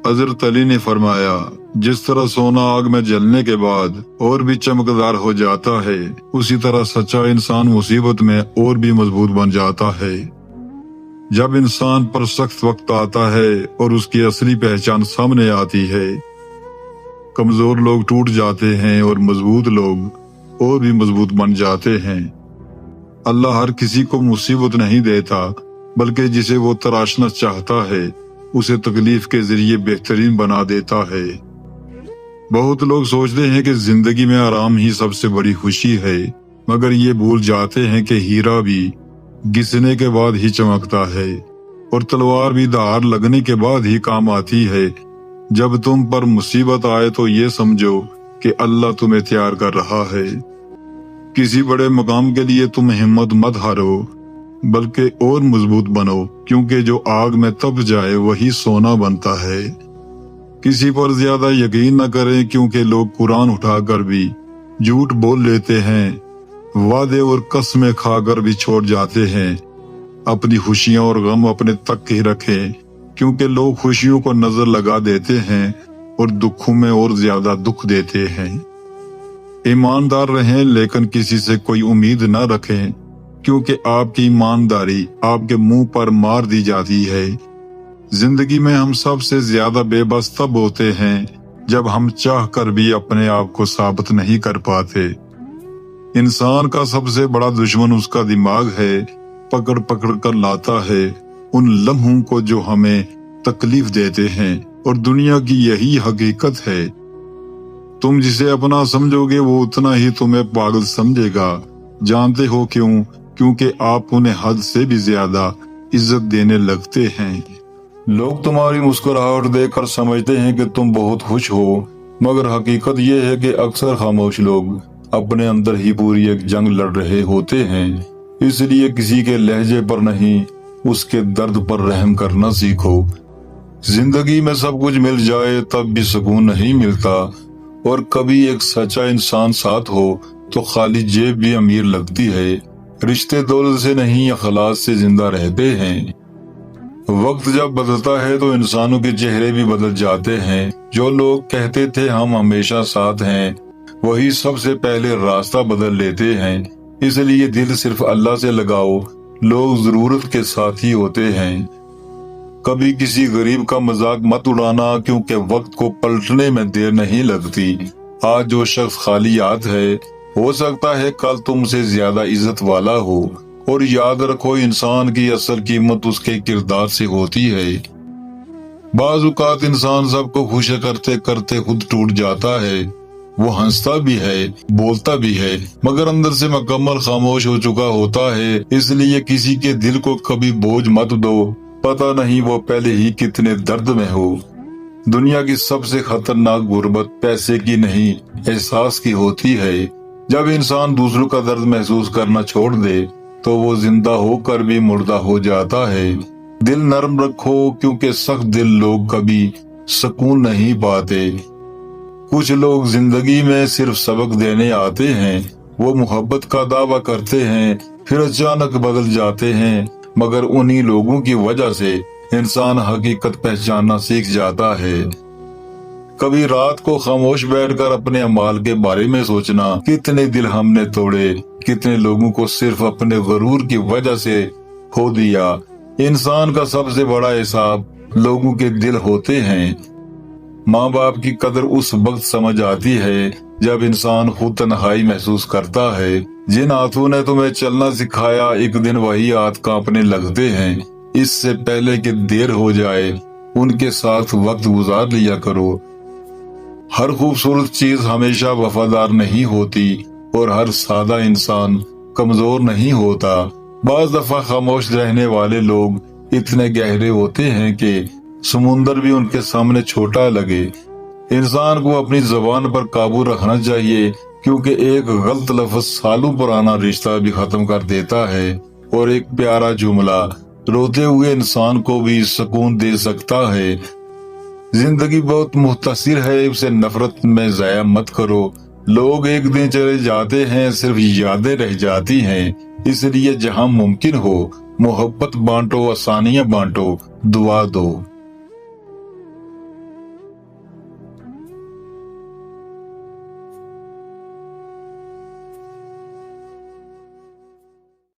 حضرت علی نے فرمایا، جس طرح سونا آگ میں جلنے کے بعد اور بھی چمکدار ہو جاتا ہے، اسی طرح سچا انسان مصیبت میں اور بھی مضبوط بن جاتا ہے۔ جب انسان پر سخت وقت آتا ہے اور اس کی اصلی پہچان سامنے آتی ہے، کمزور لوگ ٹوٹ جاتے ہیں اور مضبوط لوگ اور بھی مضبوط بن جاتے ہیں۔ اللہ ہر کسی کو مصیبت نہیں دیتا، بلکہ جسے وہ تراشنا چاہتا ہے اسے تکلیف کے ذریعے بہترین بنا دیتا ہے۔ بہت لوگ سوچتے ہیں کہ زندگی میں آرام ہی سب سے بڑی خوشی ہے، مگر یہ بھول جاتے ہیں کہ ہیرا بھی گھسنے کے بعد ہی چمکتا ہے اور تلوار بھی دھار لگنے کے بعد ہی کام آتی ہے۔ جب تم پر مصیبت آئے تو یہ سمجھو کہ اللہ تمہیں تیار کر رہا ہے۔ کسی بڑے مقام کے لیے تم ہمت مت ہارو، بلکہ اور مضبوط بنو، کیونکہ جو آگ میں تپ جائے وہی سونا بنتا ہے۔ کسی پر زیادہ یقین نہ کریں، کیونکہ لوگ قرآن اٹھا کر بھی جھوٹ بول لیتے ہیں، وعدے اور قسمیں کھا کر بھی چھوڑ جاتے ہیں۔ اپنی خوشیاں اور غم اپنے تک ہی رکھیں، کیونکہ لوگ خوشیوں کو نظر لگا دیتے ہیں اور دکھوں میں اور زیادہ دکھ دیتے ہیں۔ ایماندار رہیں، لیکن کسی سے کوئی امید نہ رکھیں، کیونکہ آپ کی ایمانداری آپ کے منہ پر مار دی جاتی ہے۔ زندگی میں ہم سب سے زیادہ بے بس تب ہوتے ہیں جب ہم چاہ کر بھی اپنے آپ کو ثابت نہیں کر پاتے۔ انسان کا سب سے بڑا دشمن اس کا دماغ ہے، پکڑ پکڑ کر لاتا ہے ان لمحوں کو جو ہمیں تکلیف دیتے ہیں، اور دنیا کی یہی حقیقت ہے۔ تم جسے اپنا سمجھو گے وہ اتنا ہی تمہیں پاگل سمجھے گا۔ جانتے ہو کیوں؟ کیونکہ آپ انہیں حد سے بھی زیادہ عزت دینے لگتے ہیں۔ لوگ تمہاری مسکراہٹ دیکھ کر سمجھتے ہیں کہ تم بہت خوش ہو، مگر حقیقت یہ ہے کہ اکثر خاموش لوگ اپنے اندر ہی پوری ایک جنگ لڑ رہے ہوتے ہیں۔ اس لیے کسی کے لہجے پر نہیں، اس کے درد پر رحم کرنا سیکھو۔ زندگی میں سب کچھ مل جائے تب بھی سکون نہیں ملتا، اور کبھی ایک سچا انسان ساتھ ہو تو خالی جیب بھی امیر لگتی ہے۔ رشتے دولت سے نہیں، اخلاص سے زندہ رہتے ہیں۔ وقت جب بدلتا ہے تو انسانوں کے چہرے بھی بدل جاتے ہیں۔ جو لوگ کہتے تھے ہم ہمیشہ ساتھ ہیں، وہی سب سے پہلے راستہ بدل لیتے ہیں۔ اس لیے دل صرف اللہ سے لگاؤ، لوگ ضرورت کے ساتھ ہی ہوتے ہیں۔ کبھی کسی غریب کا مذاق مت اڑانا، کیونکہ وقت کو پلٹنے میں دیر نہیں لگتی۔ آج جو شخص خالی ہاتھ ہے، ہو سکتا ہے کل تم سے زیادہ عزت والا ہو۔ اور یاد رکھو، انسان کی اصل قیمت اس کے کردار سے ہوتی ہے۔ بعض اوقات انسان سب کو خوش کرتے کرتے خود ٹوٹ جاتا ہے۔ وہ ہنستا بھی ہے، بولتا بھی ہے، مگر اندر سے مکمل خاموش ہو چکا ہوتا ہے۔ اس لیے کسی کے دل کو کبھی بوجھ مت دو، پتہ نہیں وہ پہلے ہی کتنے درد میں ہو۔ دنیا کی سب سے خطرناک غربت پیسے کی نہیں، احساس کی ہوتی ہے۔ جب انسان دوسروں کا درد محسوس کرنا چھوڑ دے تو وہ زندہ ہو کر بھی مردہ ہو جاتا ہے۔ دل نرم رکھو، کیونکہ سخت دل لوگ کبھی سکون نہیں پاتے۔ کچھ لوگ زندگی میں صرف سبق دینے آتے ہیں۔ وہ محبت کا دعویٰ کرتے ہیں، پھر اچانک بدل جاتے ہیں، مگر انہی لوگوں کی وجہ سے انسان حقیقت پہچاننا سیکھ جاتا ہے۔ کبھی رات کو خاموش بیٹھ کر اپنے اعمال کے بارے میں سوچنا، کتنے دل ہم نے توڑے، کتنے لوگوں کو صرف اپنے غرور کی وجہ سے کھو دیا۔ انسان کا سب سے بڑا حساب لوگوں کے دل ہوتے ہیں۔ ماں باپ کی قدر اس وقت سمجھ آتی ہے جب انسان خود تنہائی محسوس کرتا ہے۔ جن ہاتھوں نے تمہیں چلنا سکھایا، ایک دن وہی ہاتھ کانپنے لگتے ہیں۔ اس سے پہلے کہ دیر ہو جائے، ان کے ساتھ وقت گزار لیا کرو۔ ہر خوبصورت چیز ہمیشہ وفادار نہیں ہوتی، اور ہر سادہ انسان کمزور نہیں ہوتا۔ بعض دفعہ خاموش رہنے والے لوگ اتنے گہرے ہوتے ہیں کہ سمندر بھی ان کے سامنے چھوٹا لگے۔ انسان کو اپنی زبان پر قابو رکھنا چاہیے، کیونکہ ایک غلط لفظ سالوں پرانا رشتہ بھی ختم کر دیتا ہے، اور ایک پیارا جملہ روتے ہوئے انسان کو بھی سکون دے سکتا ہے۔ زندگی بہت مختصر ہے، اسے نفرت میں ضائع مت کرو۔ لوگ ایک دن چلے جاتے ہیں، صرف یادیں رہ جاتی ہیں۔ اس لیے جہاں ممکن ہو محبت بانٹو، آسانیاں بانٹو، دعا دو۔